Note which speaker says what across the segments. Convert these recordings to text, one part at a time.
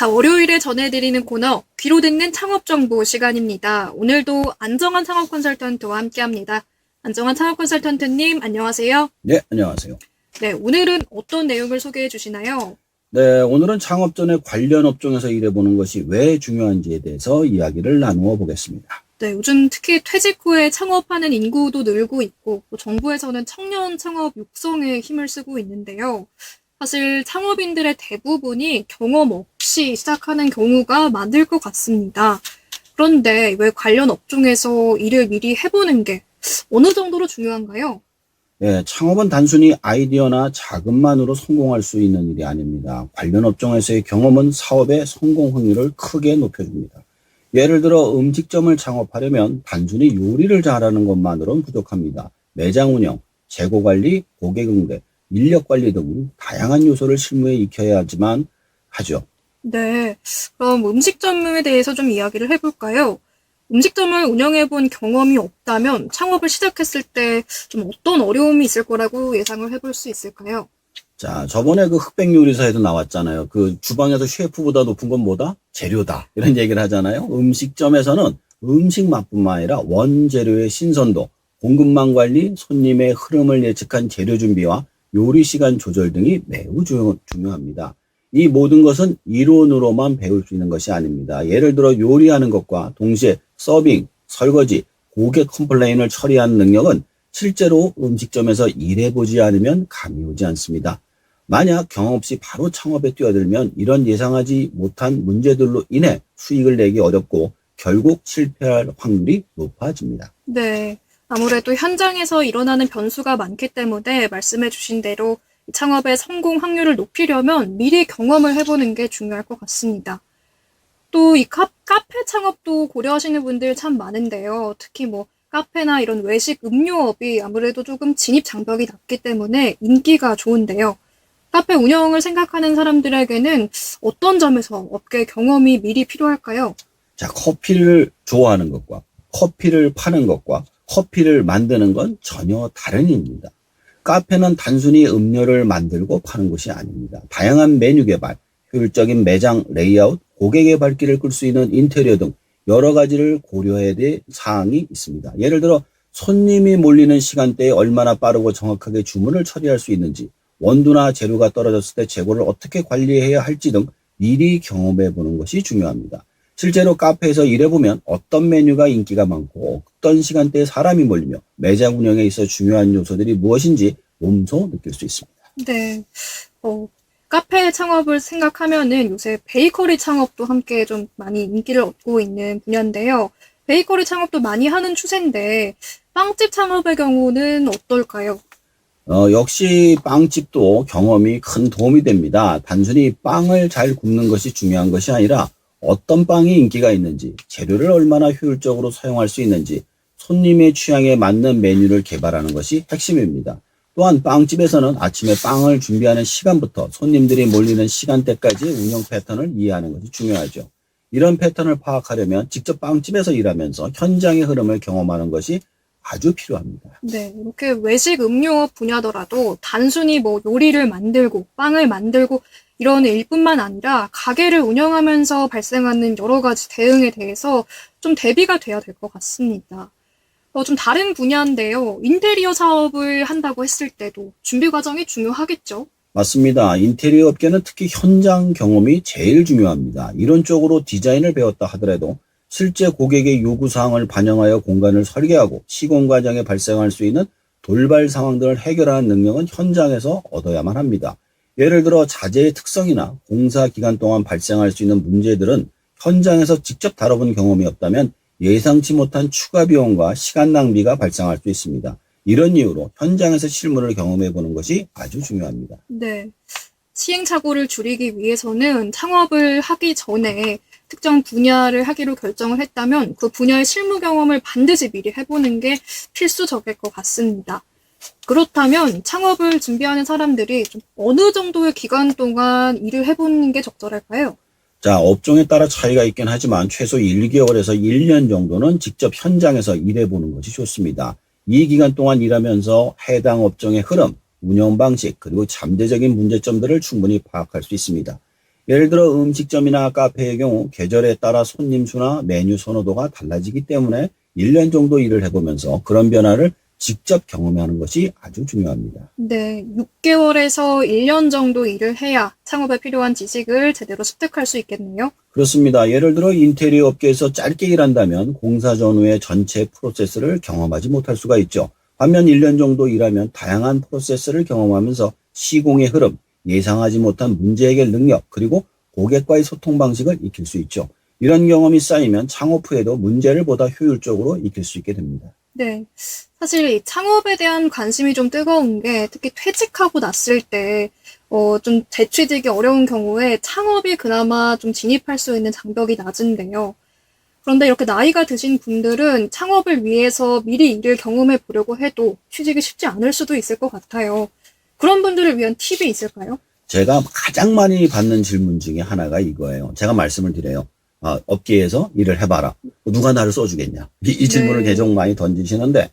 Speaker 1: 자, 월요일에 전해드리는 코너 귀로 듣는 창업정보 시간입니다. 오늘도 안정환 창업 컨설턴트와 함께합니다. 안정환 창업 컨설턴트님, 안녕하세요.
Speaker 2: 네, 안녕하세요.
Speaker 1: 네, 오늘은 어떤 내용을 소개해 주시나요?
Speaker 2: 네, 오늘은 창업 전에 관련 업종에서 일해보는 것이 왜 중요한지에 대해서 이야기를 나누어 보겠습니다.
Speaker 1: 네, 요즘 특히 퇴직 후에 창업하는 인구도 늘고 있고, 또 정부에서는 청년 창업 육성에 힘을 쓰고 있는데요. 사실 창업인들의 대부분이 경험 없이 시작하는 경우가 많을 것 같습니다. 그런데 왜 관련 업종에서 일을 미리 해보는 게 어느 정도로 중요한가요?
Speaker 2: 네, 창업은 단순히 아이디어나 자금만으로 성공할 수 있는 일이 아닙니다. 관련 업종에서의 경험은 사업의 성공 확률을 크게 높여줍니다. 예를 들어 음식점을 창업하려면 단순히 요리를 잘하는 것만으로는 부족합니다. 매장 운영, 재고 관리, 고객 응대, 인력 관리 등 다양한 요소를 실무에 익혀야지만 하죠.
Speaker 1: 네, 그럼 음식점에 대해서 좀 이야기를 해볼까요? 음식점을 운영해본 경험이 없다면 창업을 시작했을 때 좀 어떤 어려움이 있을 거라고 예상을 해볼 수 있을까요?
Speaker 2: 자, 저번에 그 흑백 요리사에도 나왔잖아요. 그 주방에서 셰프보다 높은 건 뭐다? 재료다. 이런 얘기를 하잖아요. 음식점에서는 음식 맛뿐만 아니라 원재료의 신선도, 공급망 관리, 손님의 흐름을 예측한 재료 준비와 요리 시간 조절 등이 매우 중요합니다. 이 모든 것은 이론으로만 배울 수 있는 것이 아닙니다. 예를 들어 요리하는 것과 동시에 서빙, 설거지, 고객 컴플레인을 처리하는 능력은 실제로 음식점에서 일해보지 않으면 감이 오지 않습니다. 만약 경험 없이 바로 창업에 뛰어들면 이런 예상하지 못한 문제들로 인해 수익을 내기 어렵고 결국 실패할 확률이 높아집니다.
Speaker 1: 네, 아무래도 현장에서 일어나는 변수가 많기 때문에 말씀해 주신 대로 창업의 성공 확률을 높이려면 미리 경험을 해보는 게 중요할 것 같습니다. 또 이 카페 창업도 고려하시는 분들 참 많은데요. 특히 뭐 카페나 이런 외식 음료업이 아무래도 조금 진입 장벽이 낮기 때문에 인기가 좋은데요. 카페 운영을 생각하는 사람들에게는 어떤 점에서 업계 경험이 미리 필요할까요?
Speaker 2: 자, 커피를 좋아하는 것과 커피를 파는 것과 커피를 만드는 건 전혀 다른 일입니다. 카페는 단순히 음료를 만들고 파는 곳이 아닙니다. 다양한 메뉴 개발, 효율적인 매장 레이아웃, 고객의 발길을 끌 수 있는 인테리어 등 여러 가지를 고려해야 될 사항이 있습니다. 예를 들어 손님이 몰리는 시간대에 얼마나 빠르고 정확하게 주문을 처리할 수 있는지, 원두나 재료가 떨어졌을 때 재고를 어떻게 관리해야 할지 등 미리 경험해 보는 것이 중요합니다. 실제로 카페에서 일해보면 어떤 메뉴가 인기가 많고 어떤 시간대에 사람이 몰리며 매장 운영에 있어 중요한 요소들이 무엇인지 몸소 느낄 수 있습니다.
Speaker 1: 네, 카페 창업을 생각하면은 요새 베이커리 창업도 함께 좀 많이 인기를 얻고 있는 분야인데요. 베이커리 창업도 많이 하는 추세인데 빵집 창업의 경우는 어떨까요?
Speaker 2: 역시 빵집도 경험이 큰 도움이 됩니다. 단순히 빵을 잘 굽는 것이 중요한 것이 아니라 어떤 빵이 인기가 있는지, 재료를 얼마나 효율적으로 사용할 수 있는지, 손님의 취향에 맞는 메뉴를 개발하는 것이 핵심입니다. 또한 빵집에서는 아침에 빵을 준비하는 시간부터 손님들이 몰리는 시간대까지 운영 패턴을 이해하는 것이 중요하죠. 이런 패턴을 파악하려면 직접 빵집에서 일하면서 현장의 흐름을 경험하는 것이 아주 필요합니다.
Speaker 1: 네, 이렇게 외식 음료업 분야더라도 단순히 뭐 요리를 만들고 빵을 만들고 이런 일뿐만 아니라 가게를 운영하면서 발생하는 여러 가지 대응에 대해서 좀 대비가 돼야 될 것 같습니다. 좀 다른 분야인데요. 인테리어 사업을 한다고 했을 때도 준비 과정이 중요하겠죠?
Speaker 2: 맞습니다. 인테리어 업계는 특히 현장 경험이 제일 중요합니다. 이론적으로 디자인을 배웠다 하더라도 실제 고객의 요구사항을 반영하여 공간을 설계하고 시공 과정에 발생할 수 있는 돌발 상황들을 해결하는 능력은 현장에서 얻어야만 합니다. 예를 들어 자재의 특성이나 공사 기간 동안 발생할 수 있는 문제들은 현장에서 직접 다뤄본 경험이 없다면 예상치 못한 추가 비용과 시간 낭비가 발생할 수 있습니다. 이런 이유로 현장에서 실무를 경험해 보는 것이 아주 중요합니다.
Speaker 1: 네. 시행착오를 줄이기 위해서는 창업을 하기 전에 특정 분야를 하기로 결정을 했다면 그 분야의 실무 경험을 반드시 미리 해보는 게 필수적일 것 같습니다. 그렇다면 창업을 준비하는 사람들이 좀 어느 정도의 기간 동안 일을 해보는 게 적절할까요?
Speaker 2: 자, 업종에 따라 차이가 있긴 하지만 최소 1개월에서 1년 정도는 직접 현장에서 일해보는 것이 좋습니다. 이 기간 동안 일하면서 해당 업종의 흐름, 운영 방식, 그리고 잠재적인 문제점들을 충분히 파악할 수 있습니다. 예를 들어 음식점이나 카페의 경우 계절에 따라 손님 수나 메뉴 선호도가 달라지기 때문에 1년 정도 일을 해보면서 그런 변화를 직접 경험하는 것이 아주 중요합니다.
Speaker 1: 네, 6개월에서 1년 정도 일을 해야 창업에 필요한 지식을 제대로 습득할 수 있겠네요.
Speaker 2: 그렇습니다. 예를 들어 인테리어 업계에서 짧게 일한다면 공사 전후의 전체 프로세스를 경험하지 못할 수가 있죠. 반면 1년 정도 일하면 다양한 프로세스를 경험하면서 시공의 흐름, 예상하지 못한 문제 해결 능력, 그리고 고객과의 소통 방식을 익힐 수 있죠. 이런 경험이 쌓이면 창업 후에도 문제를 보다 효율적으로 익힐 수 있게 됩니다.
Speaker 1: 네, 사실 이 창업에 대한 관심이 좀 뜨거운 게 특히 퇴직하고 났을 때 좀 재취직이 어려운 경우에 창업이 그나마 좀 진입할 수 있는 장벽이 낮은데요. 그런데 이렇게 나이가 드신 분들은 창업을 위해서 미리 일을 경험해 보려고 해도 취직이 쉽지 않을 수도 있을 것 같아요. 그런 분들을 위한 팁이 있을까요?
Speaker 2: 제가 가장 많이 받는 질문 중에 하나가 이거예요. 제가 말씀을 드려요. 업계에서 일을 해봐라. 누가 나를 써주겠냐. 이 질문을
Speaker 1: 네.
Speaker 2: 계속 많이 던지시는데,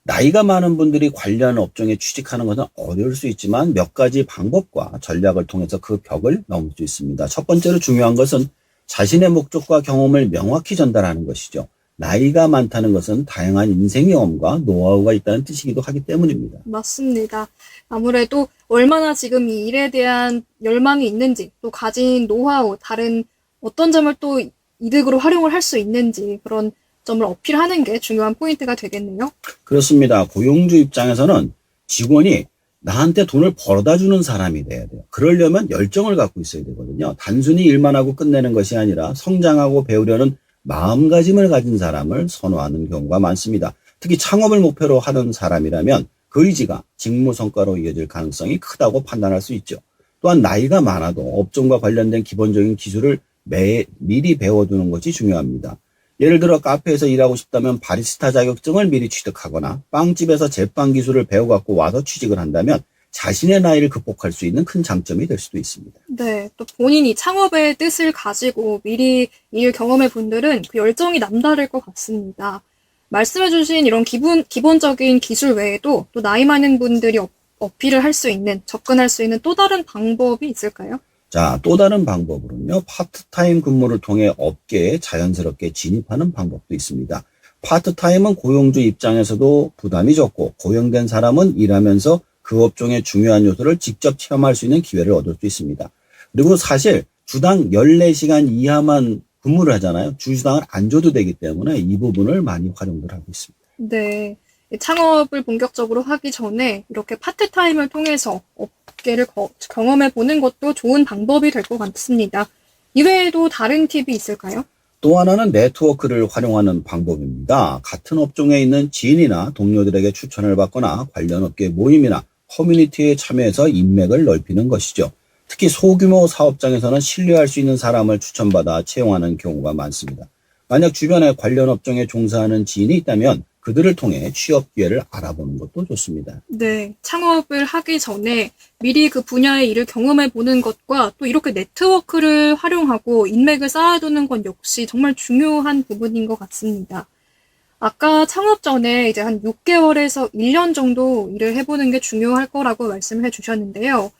Speaker 2: 나이가 많은 분들이 관련 업종에 취직하는 것은 어려울 수 있지만 몇 가지 방법과 전략을 통해서 그 벽을 넘을 수 있습니다. 첫 번째로 중요한 것은 자신의 목적과 경험을 명확히 전달하는 것이죠. 나이가 많다는 것은 다양한 인생 경험과 노하우가 있다는 뜻이기도 하기 때문입니다.
Speaker 1: 맞습니다. 아무래도 얼마나 지금 이 일에 대한 열망이 있는지, 또 가진 노하우, 다른 어떤 점을 또 이득으로 활용을 할 수 있는지 그런 점을 어필하는 게 중요한 포인트가 되겠네요.
Speaker 2: 그렇습니다. 고용주 입장에서는 직원이 나한테 돈을 벌어다 주는 사람이 돼야 돼요. 그러려면 열정을 갖고 있어야 되거든요. 단순히 일만 하고 끝내는 것이 아니라 성장하고 배우려는 마음가짐을 가진 사람을 선호하는 경우가 많습니다. 특히 창업을 목표로 하는 사람이라면 그 의지가 직무 성과로 이어질 가능성이 크다고 판단할 수 있죠. 또한 나이가 많아도 업종과 관련된 기본적인 기술을 미리 배워두는 것이 중요합니다. 예를 들어 카페에서 일하고 싶다면 바리스타 자격증을 미리 취득하거나 빵집에서 제빵 기술을 배워갖고 와서 취직을 한다면 자신의 나이를 극복할 수 있는 큰 장점이 될 수도 있습니다.
Speaker 1: 네, 또 본인이 창업의 뜻을 가지고 미리 일 경험해 분들은 그 열정이 남다를 것 같습니다. 말씀해주신 이런 기본적인 기술 외에도 또 나이 많은 분들이 어필을 할 수 있는, 접근할 수 있는 또 다른 방법이 있을까요?
Speaker 2: 자, 또 다른 방법으로는요, 파트타임 근무를 통해 업계에 자연스럽게 진입하는 방법도 있습니다. 파트타임은 고용주 입장에서도 부담이 적고, 고용된 사람은 일하면서 그 업종의 중요한 요소를 직접 체험할 수 있는 기회를 얻을 수 있습니다. 그리고 사실 주당 14시간 이하만 근무를 하잖아요. 주당을 안 줘도 되기 때문에 이 부분을 많이 활용을 하고 있습니다.
Speaker 1: 네, 창업을 본격적으로 하기 전에 이렇게 파트타임을 통해서 업계를 경험해 보는 것도 좋은 방법이 될 것 같습니다. 이외에도 다른 팁이 있을까요?
Speaker 2: 또 하나는 네트워크를 활용하는 방법입니다. 같은 업종에 있는 지인이나 동료들에게 추천을 받거나 관련 업계 모임이나 커뮤니티에 참여해서 인맥을 넓히는 것이죠. 특히 소규모 사업장에서는 신뢰할 수 있는 사람을 추천받아 채용하는 경우가 많습니다. 만약 주변에 관련 업종에 종사하는 지인이 있다면 그들을 통해 취업 기회를 알아보는 것도 좋습니다.
Speaker 1: 네, 창업을 하기 전에 미리 그 분야의 일을 경험해 보는 것과 또 이렇게 네트워크를 활용하고 인맥을 쌓아두는 건 역시 정말 중요한 부분인 것 같습니다. 아까 창업 전에 이제 한 6개월에서 1년 정도 일을 해보는 게 중요할 거라고 말씀을 해주셨는데요.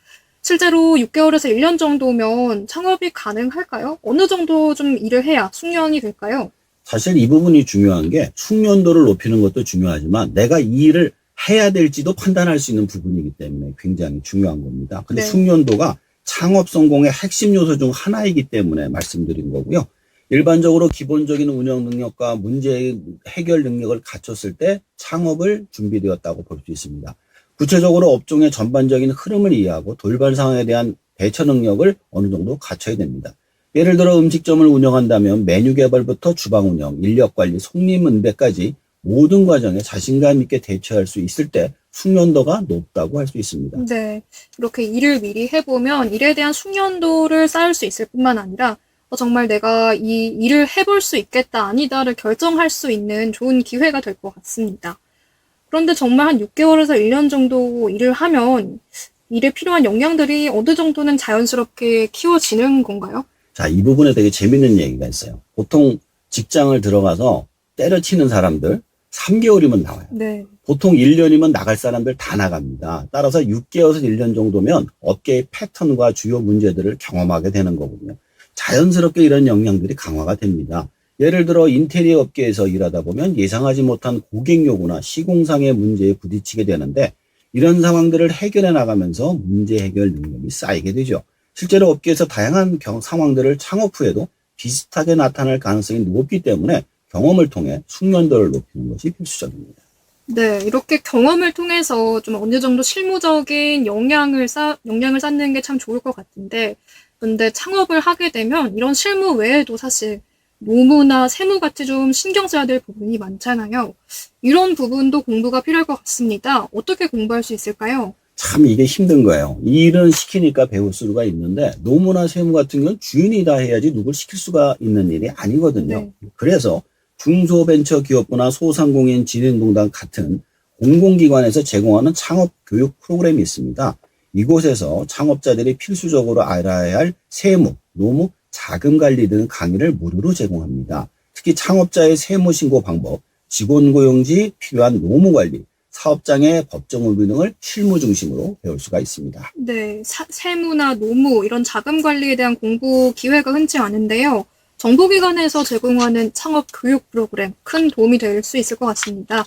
Speaker 1: 실제로 6개월에서 1년 정도면 창업이 가능할까요? 어느 정도 좀 일을 해야 숙련이 될까요?
Speaker 2: 사실 이 부분이 중요한 게 숙련도를 높이는 것도 중요하지만 내가 이 일을 해야 될지도 판단할 수 있는 부분이기 때문에 굉장히 중요한 겁니다. 근데
Speaker 1: 네.
Speaker 2: 숙련도가 창업 성공의 핵심 요소 중 하나이기 때문에 말씀드린 거고요. 일반적으로 기본적인 운영 능력과 문제 해결 능력을 갖췄을 때 창업을 준비되었다고 볼 수 있습니다. 구체적으로 업종의 전반적인 흐름을 이해하고 돌발 상황에 대한 대처 능력을 어느 정도 갖춰야 됩니다. 예를 들어 음식점을 운영한다면 메뉴 개발부터 주방 운영, 인력 관리, 손님 응대까지 모든 과정에 자신감 있게 대처할 수 있을 때 숙련도가 높다고 할 수 있습니다.
Speaker 1: 네, 이렇게 일을 미리 해보면 일에 대한 숙련도를 쌓을 수 있을 뿐만 아니라 정말 내가 이 일을 해볼 수 있겠다, 아니다를 결정할 수 있는 좋은 기회가 될 것 같습니다. 그런데 정말 한 6개월에서 1년 정도 일을 하면 일에 필요한 역량들이 어느 정도는 자연스럽게 키워지는 건가요?
Speaker 2: 자, 이 부분에 되게 재밌는 얘기가 있어요. 보통 직장을 들어가서 때려치는 사람들, 3개월이면 나와요.
Speaker 1: 네.
Speaker 2: 보통 1년이면 나갈 사람들 다 나갑니다. 따라서 6개월에서 1년 정도면 업계의 패턴과 주요 문제들을 경험하게 되는 거거든요. 자연스럽게 이런 역량들이 강화가 됩니다. 예를 들어 인테리어 업계에서 일하다 보면 예상하지 못한 고객 요구나 시공상의 문제에 부딪히게 되는데 이런 상황들을 해결해 나가면서 문제 해결 능력이 쌓이게 되죠. 실제로 업계에서 다양한 상황들을 창업 후에도 비슷하게 나타날 가능성이 높기 때문에 경험을 통해 숙련도를 높이는 것이 필수적입니다.
Speaker 1: 네, 이렇게 경험을 통해서 좀 어느 정도 실무적인 역량을 쌓는 게 참 좋을 것 같은데, 근데 창업을 하게 되면 이런 실무 외에도 사실 노무나 세무 같이 좀 신경 써야 될 부분이 많잖아요. 이런 부분도 공부가 필요할 것 같습니다. 어떻게 공부할 수 있을까요?
Speaker 2: 참 이게 힘든 거예요. 이 일은 시키니까 배울 수가 있는데 노무나 세무 같은 경우는 주인이 다 해야지 누굴 시킬 수가 있는 일이 아니거든요.
Speaker 1: 네.
Speaker 2: 그래서 중소벤처기업부나 소상공인 진흥공단 같은 공공기관에서 제공하는 창업 교육 프로그램이 있습니다. 이곳에서 창업자들이 필수적으로 알아야 할 세무, 노무, 자금 관리 등 강의를 무료로 제공합니다. 특히 창업자의 세무 신고 방법, 직원 고용 시 필요한 노무 관리, 사업장의 법정 의무 등을 실무 중심으로 배울 수가 있습니다.
Speaker 1: 네, 세무나 노무, 이런 자금 관리에 대한 공부 기회가 흔치 않은데요. 정부기관에서 제공하는 창업 교육 프로그램 큰 도움이 될 수 있을 것 같습니다.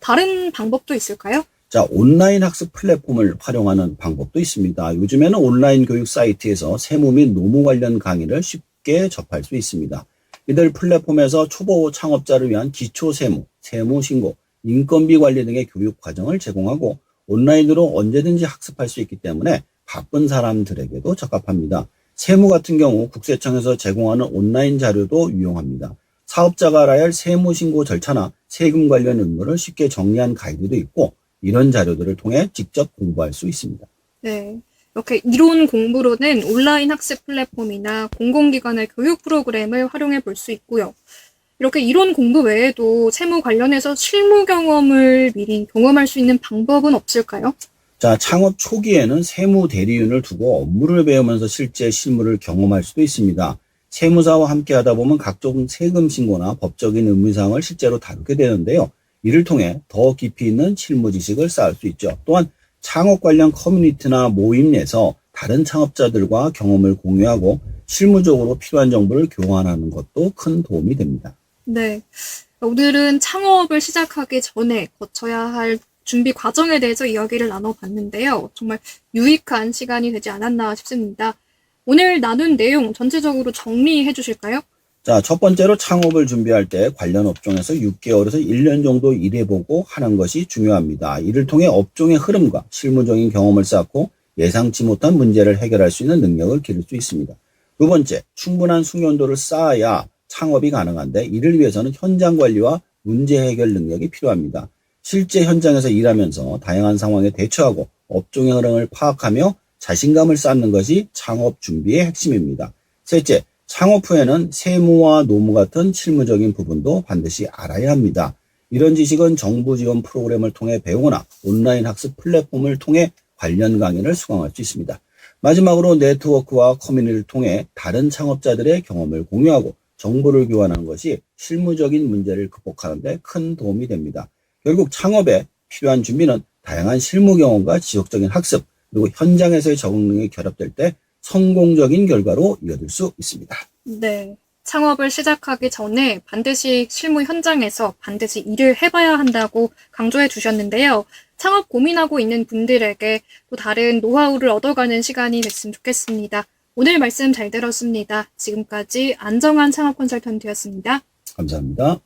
Speaker 1: 다른 방법도 있을까요?
Speaker 2: 자, 온라인 학습 플랫폼을 활용하는 방법도 있습니다. 요즘에는 온라인 교육 사이트에서 세무 및 노무 관련 강의를 쉽게 접할 수 있습니다. 이들 플랫폼에서 초보 창업자를 위한 기초 세무, 세무 신고, 인건비 관리 등의 교육 과정을 제공하고 온라인으로 언제든지 학습할 수 있기 때문에 바쁜 사람들에게도 적합합니다. 세무 같은 경우 국세청에서 제공하는 온라인 자료도 유용합니다. 사업자가 알아야 할 세무 신고 절차나 세금 관련 의무를 쉽게 정리한 가이드도 있고 이런 자료들을 통해 직접 공부할 수 있습니다.
Speaker 1: 네, 이렇게 이론 공부로는 온라인 학습 플랫폼이나 공공기관의 교육 프로그램을 활용해 볼 수 있고요. 이렇게 이론 공부 외에도 세무 관련해서 실무 경험을 미리 경험할 수 있는 방법은 없을까요?
Speaker 2: 자, 창업 초기에는 세무 대리인을 두고 업무를 배우면서 실제 실무를 경험할 수도 있습니다. 세무사와 함께 하다 보면 각종 세금 신고나 법적인 의무사항을 실제로 다루게 되는데요. 이를 통해 더 깊이 있는 실무 지식을 쌓을 수 있죠. 또한 창업 관련 커뮤니티나 모임 내에서 다른 창업자들과 경험을 공유하고 실무적으로 필요한 정보를 교환하는 것도 큰 도움이 됩니다.
Speaker 1: 네, 오늘은 창업을 시작하기 전에 거쳐야 할 준비 과정에 대해서 이야기를 나눠봤는데요. 정말 유익한 시간이 되지 않았나 싶습니다. 오늘 나눈 내용 전체적으로 정리해 주실까요?
Speaker 2: 자, 첫 번째로 창업을 준비할 때 관련 업종에서 6개월에서 1년 정도 일해보고 하는 것이 중요합니다. 이를 통해 업종의 흐름과 실무적인 경험을 쌓고 예상치 못한 문제를 해결할 수 있는 능력을 기를 수 있습니다. 두 번째, 충분한 숙련도를 쌓아야 창업이 가능한데 이를 위해서는 현장 관리와 문제 해결 능력이 필요합니다. 실제 현장에서 일하면서 다양한 상황에 대처하고 업종의 흐름을 파악하며 자신감을 쌓는 것이 창업 준비의 핵심입니다. 셋째, 창업 후에는 세무와 노무 같은 실무적인 부분도 반드시 알아야 합니다. 이런 지식은 정부 지원 프로그램을 통해 배우거나 온라인 학습 플랫폼을 통해 관련 강의를 수강할 수 있습니다. 마지막으로 네트워크와 커뮤니티를 통해 다른 창업자들의 경험을 공유하고 정보를 교환하는 것이 실무적인 문제를 극복하는 데 큰 도움이 됩니다. 결국 창업에 필요한 준비는 다양한 실무 경험과 지속적인 학습, 그리고 현장에서의 적응 능력이 결합될 때 성공적인 결과로 이어질 수 있습니다.
Speaker 1: 네, 창업을 시작하기 전에 반드시 실무 현장에서 반드시 일을 해봐야 한다고 강조해 주셨는데요. 창업 고민하고 있는 분들에게 또 다른 노하우를 얻어가는 시간이 됐으면 좋겠습니다. 오늘 말씀 잘 들었습니다. 지금까지 안정환 창업 컨설턴트였습니다.
Speaker 2: 감사합니다.